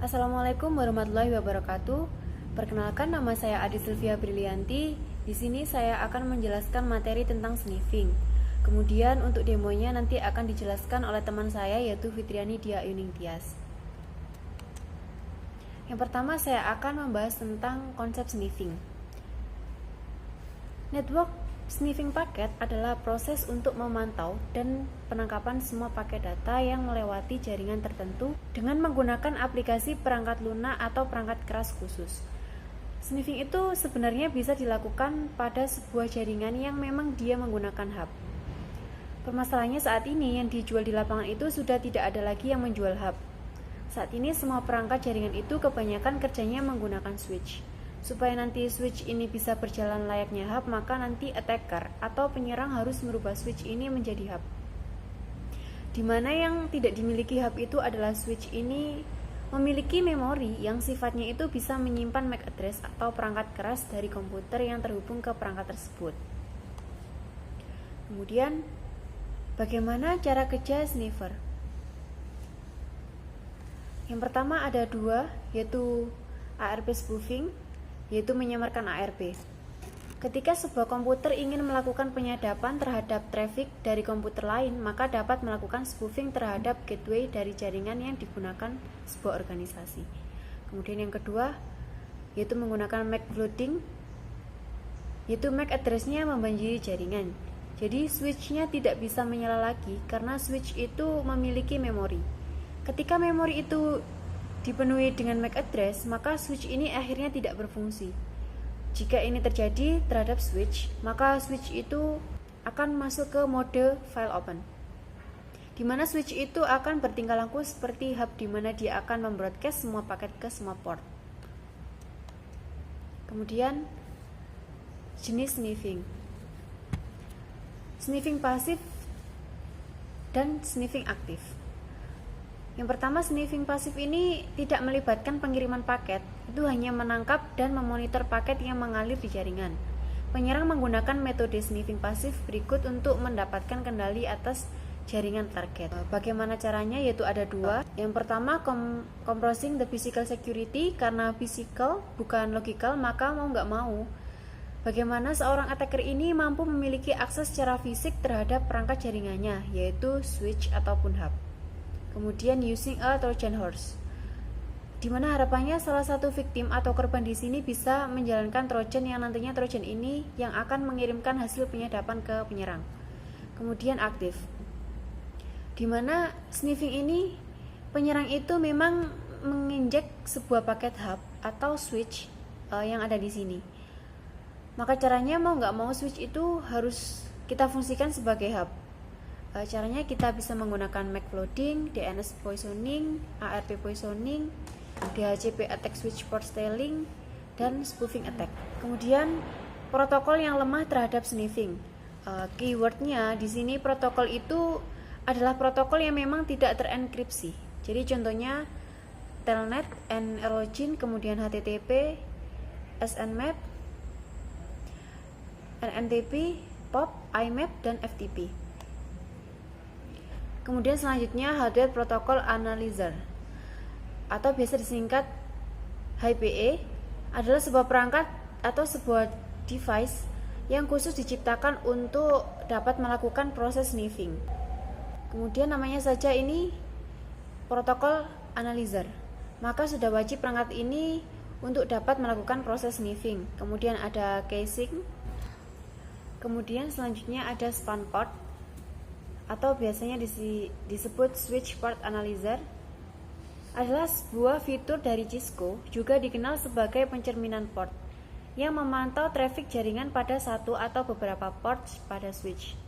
Assalamualaikum warahmatullahi wabarakatuh. Perkenalkan, nama saya Adi Sylvia Brilianti. Di sini saya akan menjelaskan materi tentang sniffing. Kemudian untuk demonya nanti akan dijelaskan oleh teman saya, yaitu Fitriani Dia Yuning Tias. Yang pertama saya akan membahas tentang konsep sniffing. Network sniffing paket adalah proses untuk memantau dan penangkapan semua paket data yang melewati jaringan tertentu dengan menggunakan aplikasi perangkat lunak atau perangkat keras khusus. Sniffing itu sebenarnya bisa dilakukan pada sebuah jaringan yang memang dia menggunakan hub. Permasalahannya saat ini yang dijual di lapangan itu sudah tidak ada lagi yang menjual hub. Saat ini semua perangkat jaringan itu kebanyakan kerjanya menggunakan switch. Supaya nanti switch ini bisa berjalan layaknya hub, maka nanti attacker atau penyerang harus merubah switch ini menjadi hub. Dimana yang tidak dimiliki hub itu adalah switch ini memiliki memori yang sifatnya itu bisa menyimpan MAC address atau perangkat keras dari komputer yang terhubung ke perangkat tersebut. Kemudian, bagaimana cara kerja sniffer? Yang pertama ada dua, yaitu ARP spoofing, yaitu menyamarkan ARP. Ketika sebuah komputer ingin melakukan penyadapan terhadap traffic dari komputer lain, maka dapat melakukan spoofing terhadap gateway dari jaringan yang digunakan sebuah organisasi. Kemudian yang kedua, yaitu menggunakan MAC flooding, yaitu MAC address-nya membanjiri jaringan. Jadi switch-nya tidak bisa menyala lagi karena switch itu memiliki memori. Ketika memori itu dipenuhi dengan MAC address, maka switch ini akhirnya tidak berfungsi. Jika ini terjadi terhadap switch, maka switch itu akan masuk ke mode file open, di mana switch itu akan bertingkah laku seperti hub, di mana dia akan membroadcast semua paket ke semua port. Kemudian jenis sniffing. Sniffing pasif dan sniffing aktif. Yang pertama, sniffing pasif ini tidak melibatkan pengiriman paket, itu hanya menangkap dan memonitor paket yang mengalir di jaringan. Penyerang menggunakan metode sniffing pasif berikut untuk mendapatkan kendali atas jaringan target. Bagaimana caranya? Yaitu ada dua. Yang pertama, compressing the physical security. Karena physical bukan logical, maka mau nggak mau, bagaimana seorang attacker ini mampu memiliki akses secara fisik terhadap perangkat jaringannya, yaitu switch ataupun hub. Kemudian using a Trojan horse, di mana harapannya salah satu victim atau korban di sini bisa menjalankan Trojan yang nantinya Trojan ini yang akan mengirimkan hasil penyadapan ke penyerang. Kemudian aktif, di mana sniffing ini penyerang itu memang menginjek sebuah paket hub atau switch yang ada di sini. Maka caranya mau nggak mau switch itu harus kita fungsikan sebagai hub. Caranya kita bisa menggunakan MAC flooding, DNS poisoning, ARP poisoning, DHCP attack switch port stealing, dan spoofing attack. Kemudian protokol yang lemah terhadap sniffing. Keywordnya di sini protokol itu adalah protokol yang memang tidak terenkripsi. Jadi contohnya Telnet, nLogin, kemudian HTTP, SNMAP, NNTP, POP, IMAP, dan FTP. Kemudian selanjutnya Hardware Protocol Analyzer atau biasa disingkat HPE adalah sebuah perangkat atau sebuah device yang khusus diciptakan untuk dapat melakukan proses sniffing. Kemudian namanya saja ini protokol analyzer, maka sudah wajib perangkat ini untuk dapat melakukan proses sniffing. Kemudian ada casing, kemudian selanjutnya ada span port atau biasanya disebut switch port analyzer, adalah sebuah fitur dari Cisco, juga dikenal sebagai pencerminan port, yang memantau traffic jaringan pada satu atau beberapa port pada switch.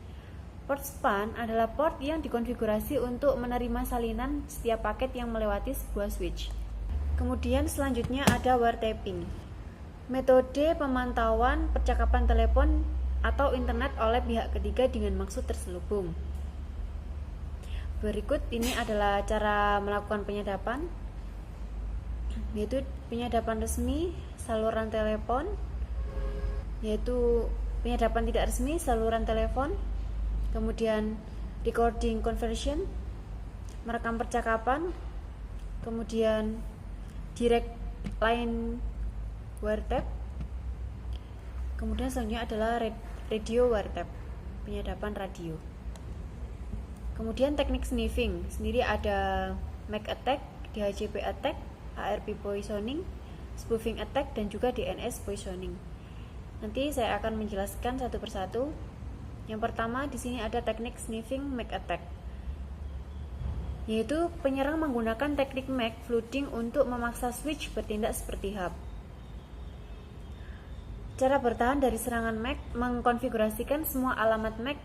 Port span adalah port yang dikonfigurasi untuk menerima salinan setiap paket yang melewati sebuah switch. Kemudian selanjutnya ada wiretapping, metode pemantauan percakapan telepon atau internet oleh pihak ketiga dengan maksud terselubung. Berikut ini adalah cara melakukan penyadapan, yaitu penyadapan resmi saluran telepon, yaitu penyadapan tidak resmi saluran telepon, kemudian recording conversion, merekam percakapan, kemudian direct line wiretap. Kemudian selanjutnya adalah radio wiretap, penyadapan radio. Kemudian teknik sniffing sendiri ada MAC attack, DHCP attack, ARP poisoning, spoofing attack, dan juga DNS poisoning. Nanti saya akan menjelaskan satu persatu. Yang pertama di sini ada teknik sniffing MAC attack, yaitu penyerang menggunakan teknik MAC flooding untuk memaksa switch bertindak seperti hub. Cara bertahan dari serangan MAC mengkonfigurasikan semua alamat MAC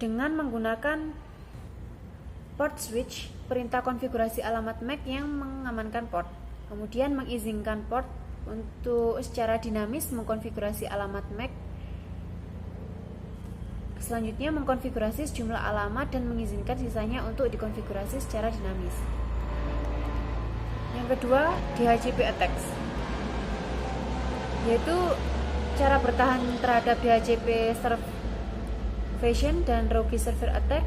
dengan menggunakan port switch, perintah konfigurasi alamat MAC yang mengamankan port. Kemudian mengizinkan port untuk secara dinamis mengkonfigurasi alamat MAC. Selanjutnya mengkonfigurasi sejumlah alamat dan mengizinkan sisanya untuk dikonfigurasi secara dinamis. Yang kedua, DHCP attacks, yaitu cara bertahan terhadap DHCP starvation dan rogue server attack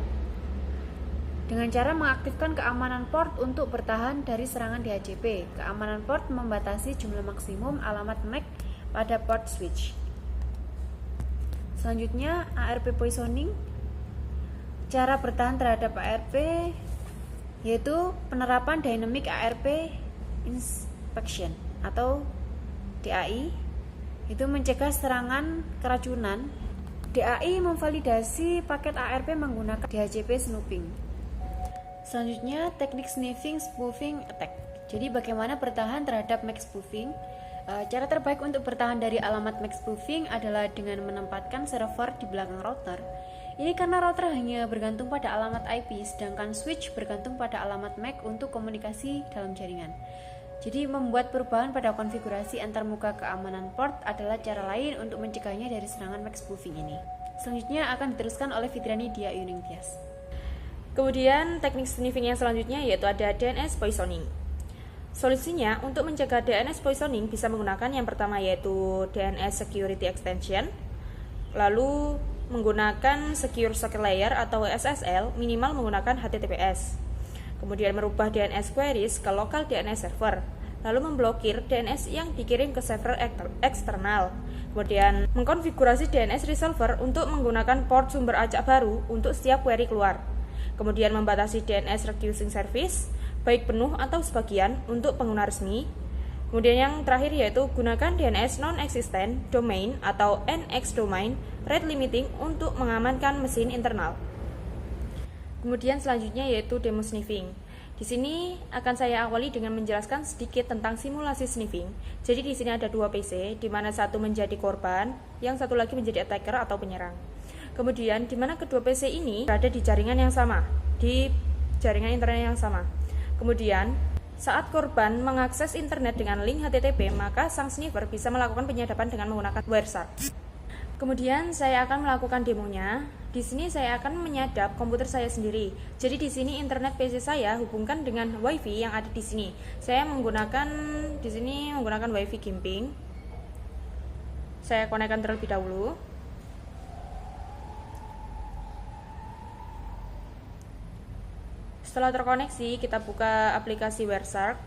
dengan cara mengaktifkan keamanan port untuk bertahan dari serangan DHCP. Keamanan port membatasi jumlah maksimum alamat MAC pada port switch. Selanjutnya ARP poisoning, cara bertahan terhadap ARP yaitu penerapan dynamic ARP inspection atau DAI, itu mencegah serangan keracunan. DAI memvalidasi paket ARP menggunakan DHCP snooping. Selanjutnya teknik sniffing spoofing attack. Jadi bagaimana bertahan terhadap MAC spoofing? Cara terbaik untuk bertahan dari alamat MAC spoofing adalah dengan menempatkan server di belakang router. Ini karena router hanya bergantung pada alamat IP, sedangkan switch bergantung pada alamat MAC untuk komunikasi dalam jaringan. Jadi membuat perubahan pada konfigurasi antarmuka keamanan port adalah cara lain untuk mencegahnya dari serangan MAC spoofing ini. Selanjutnya akan diteruskan oleh Fitriani Dia Yuningtyas. Kemudian teknik sniffing yang selanjutnya yaitu ada DNS poisoning. Solusinya untuk mencegah DNS poisoning bisa menggunakan yang pertama yaitu DNS Security Extension, lalu menggunakan Secure Socket Layer atau SSL minimal menggunakan HTTPS, kemudian merubah DNS queries ke local DNS server, lalu memblokir DNS yang dikirim ke server eksternal, kemudian mengkonfigurasi DNS resolver untuk menggunakan port sumber acak baru untuk setiap query keluar, kemudian membatasi DNS Recusing Service baik penuh atau sebagian untuk pengguna resmi. Kemudian yang terakhir yaitu gunakan DNS non-existent domain atau NX domain rate limiting untuk mengamankan mesin internal. Kemudian selanjutnya yaitu demo sniffing. Di sini akan saya awali dengan menjelaskan sedikit tentang simulasi sniffing. Jadi di sini ada dua PC, di mana satu menjadi korban, yang satu lagi menjadi attacker atau penyerang. Kemudian di mana kedua PC ini berada di jaringan yang sama, di jaringan internet yang sama. Kemudian, saat korban mengakses internet dengan link HTTP, maka sang sniffer bisa melakukan penyadapan dengan menggunakan Wireshark. Kemudian saya akan melakukan demonya. Di sini saya akan menyadap komputer saya sendiri. Jadi di sini internet PC saya hubungkan dengan WiFi yang ada di sini. Saya menggunakan WiFi Gimping. Saya konekkan terlebih dahulu. Setelah terkoneksi, kita buka aplikasi Wireshark.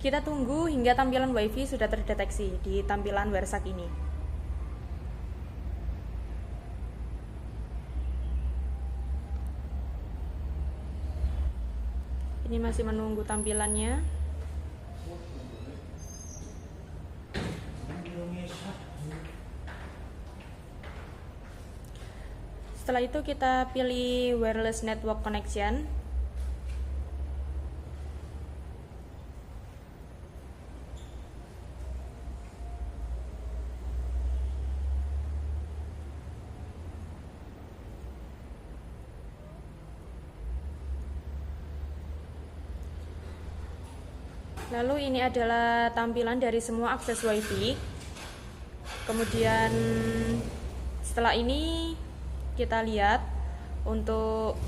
Kita tunggu hingga tampilan WiFi sudah terdeteksi di tampilan Wireshark ini. Ini masih menunggu tampilannya. Setelah itu kita pilih wireless network connection. Lalu ini adalah tampilan dari semua akses WiFi. Kemudian setelah ini kita lihat untuk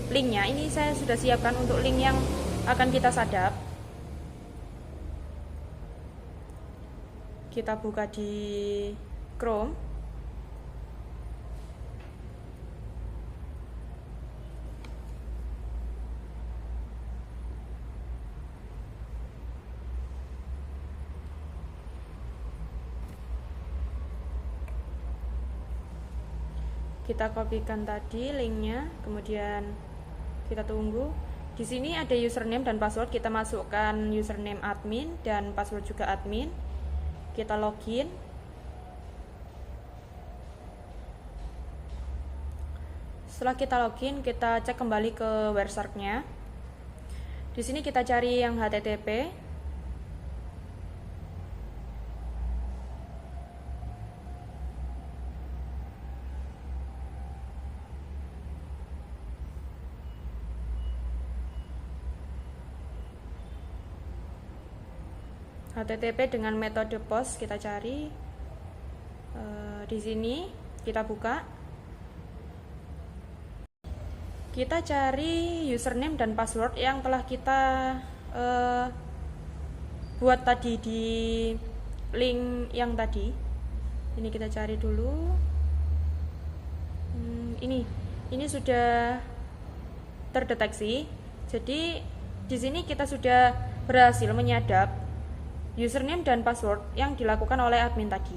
linknya. Ini saya sudah siapkan untuk link yang akan kita sadap. Kita buka di Chrome. Kita kopikan tadi linknya, kemudian kita tunggu. Di sini ada username dan password, kita masukkan username admin dan password juga admin. Kita login. Setelah kita login, kita cek kembali ke Wireshark-nya. Di sini kita cari yang HTTP. HTTP dengan metode POST kita cari. Di sini kita buka. Kita cari username dan password yang telah kita buat tadi di link yang tadi. Ini kita cari dulu. Ini sudah terdeteksi. Jadi di sini kita sudah berhasil menyadap username dan password yang dilakukan oleh admin tadi.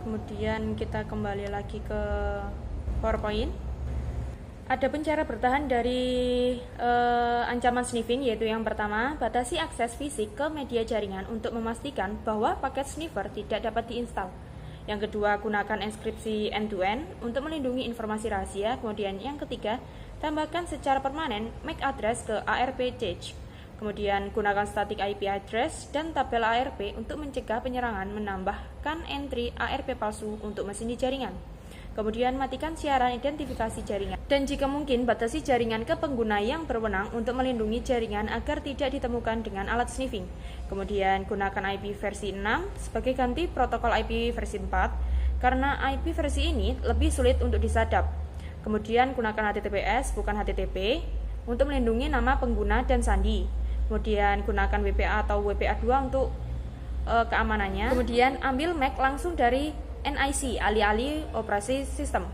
Kemudian kita kembali lagi ke PowerPoint. Adapun cara bertahan dari ancaman sniffing, yaitu yang pertama, batasi akses fisik ke media jaringan untuk memastikan bahwa paket sniffer tidak dapat diinstal. Yang kedua, gunakan enkripsi end-to-end untuk melindungi informasi rahasia. Kemudian yang ketiga, tambahkan secara permanen MAC address ke ARP cache. Kemudian gunakan static IP address dan tabel ARP untuk mencegah penyerangan menambahkan entry ARP palsu untuk mesin di jaringan. Kemudian matikan siaran identifikasi jaringan. Dan jika mungkin, batasi jaringan ke pengguna yang berwenang untuk melindungi jaringan agar tidak ditemukan dengan alat sniffing. Kemudian gunakan IP versi 6 sebagai ganti protokol IP versi 4 karena IP versi ini lebih sulit untuk disadap. Kemudian gunakan HTTPS bukan HTTP untuk melindungi nama pengguna dan sandi. Kemudian gunakan WPA atau WPA2 untuk keamanannya. Kemudian ambil MAC langsung dari NIC, alih-alih operasi sistem.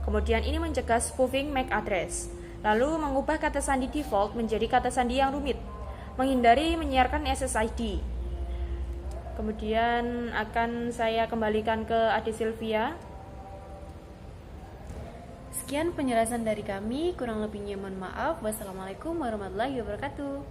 Kemudian ini mencegah spoofing MAC address. Lalu mengubah kata sandi default menjadi kata sandi yang rumit. Menghindari menyiarkan SSID. Kemudian akan saya kembalikan ke Ade Sylvia. Sekian penjelasan dari kami, kurang lebihnya mohon maaf. Wassalamualaikum warahmatullahi wabarakatuh.